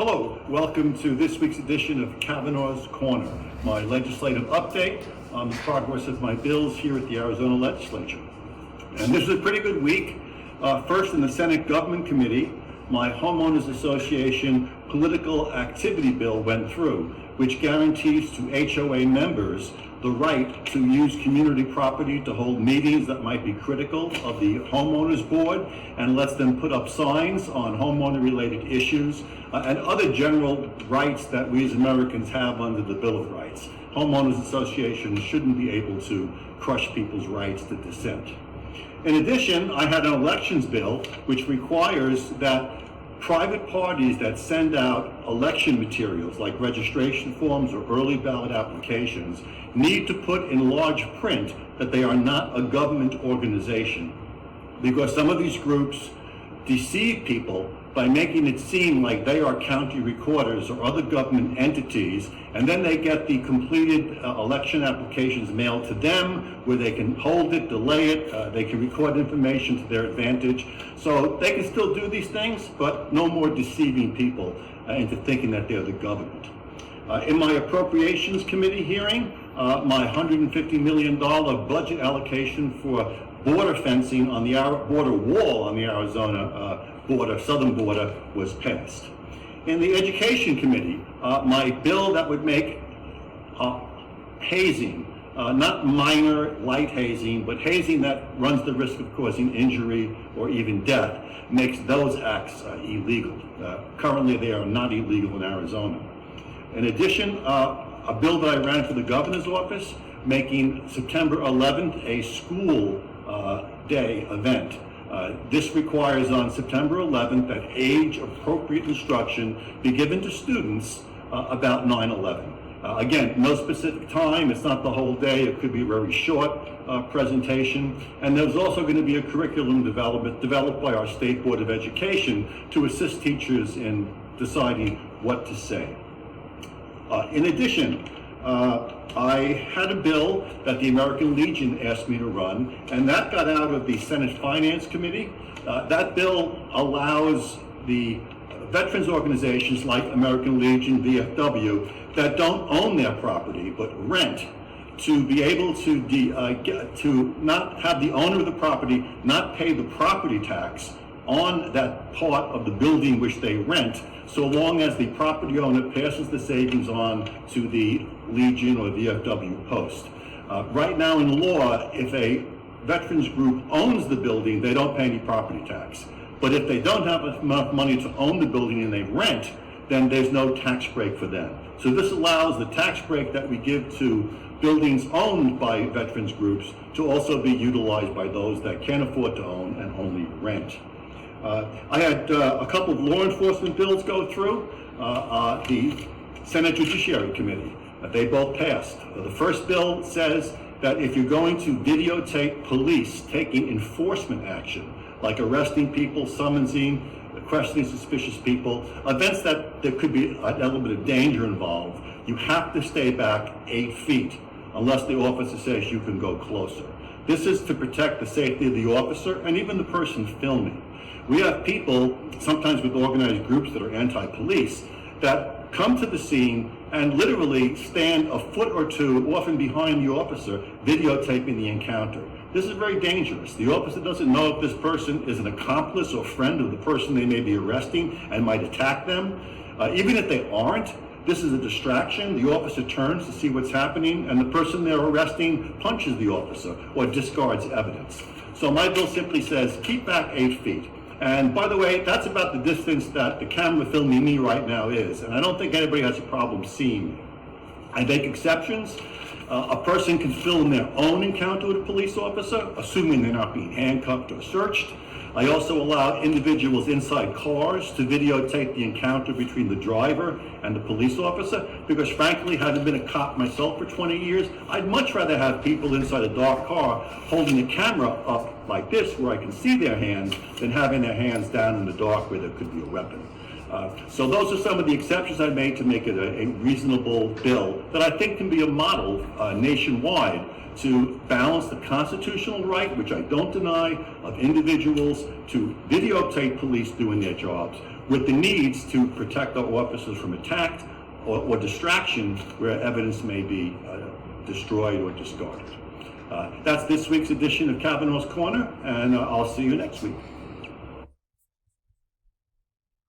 Hello, welcome to this week's edition of Kavanaugh's Corner, my legislative update on the progress of my bills here at the Arizona Legislature. And this was a pretty good week. First, in the Senate Government Committee, my Homeowners Association political activity bill went through, which guarantees to HOA members the right to use community property to hold meetings that might be critical of the homeowners board, and lets them put up signs on homeowner-related issues and other general rights that we as Americans have under the Bill of Rights. Homeowners associations shouldn't be able to crush people's rights to dissent. In addition, I had an elections bill which requires that private parties that send out election materials like registration forms or early ballot applications need to put in large print that they are not a government organization, because some of these groups deceive people by making it seem like they are county recorders or other government entities, and then they get the completed election applications mailed to them where they can hold it, delay it, they can record information to their advantage. So they can still do these things, but no more deceiving people into thinking that they're the government. In my Appropriations Committee hearing, my $150 million budget allocation for border fencing on the border wall on the Arizona southern border was passed. In the Education Committee, my bill that would make hazing, not minor light hazing, but hazing that runs the risk of causing injury or even death, makes those acts illegal. Currently, they are not illegal in Arizona. In addition, a bill that I ran for the governor's office, making September 11th a school day event. This requires on September 11th that age-appropriate instruction be given to students about 9/11. Again, no specific time, it's not the whole day, it could be a very short presentation. And there's also going to be a curriculum developed by our State Board of Education to assist teachers in deciding what to say. In addition, I had a bill that the American Legion asked me to run, and that got out of the Senate Finance Committee. That bill allows the veterans organizations like American Legion, VFW, that don't own their property but rent, to be able to not have the owner of the property not pay the property tax on that part of the building which they rent, so long as the property owner passes the savings on to the Legion or VFW post. Right now in law, if a veterans group owns the building, they don't pay any property tax. But if they don't have enough money to own the building and they rent, then there's no tax break for them. So this allows the tax break that we give to buildings owned by veterans groups to also be utilized by those that can't afford to own and only rent. I had a couple of law enforcement bills go through the Senate Judiciary Committee. They both passed. The first bill says that if you're going to videotape police taking enforcement action, like arresting people, summoning, questioning suspicious people, events that there could be an element of danger involved, you have to stay back 8 feet unless the officer says you can go closer. This is to protect the safety of the officer and even the person filming. We have people, sometimes with organized groups that are anti-police, that come to the scene and literally stand a foot or two, often behind the officer, videotaping the encounter. This is very dangerous. The officer doesn't know if this person is an accomplice or friend of the person they may be arresting and might attack them. Even if they aren't, this is a distraction. The officer turns to see what's happening, and the person they're arresting punches the officer or discards evidence. So my bill simply says, keep back 8 feet. And by the way, that's about the distance that the camera filming me right now is. And I don't think anybody has a problem seeing me. I make exceptions. A person can film their own encounter with a police officer, assuming they're not being handcuffed or searched. I also allow individuals inside cars to videotape the encounter between the driver and the police officer, because frankly, having been a cop myself for 20 years, I'd much rather have people inside a dark car holding the camera up like this where I can see their hands than having their hands down in the dark where there could be a weapon. So those are some of the exceptions I made to make it a reasonable bill that I think can be a model nationwide to balance the constitutional right, which I don't deny, of individuals to videotape police doing their jobs with the needs to protect our officers from attack or distraction where evidence may be destroyed or discarded. That's this week's edition of Kavanaugh's Corner, and I'll see you next week.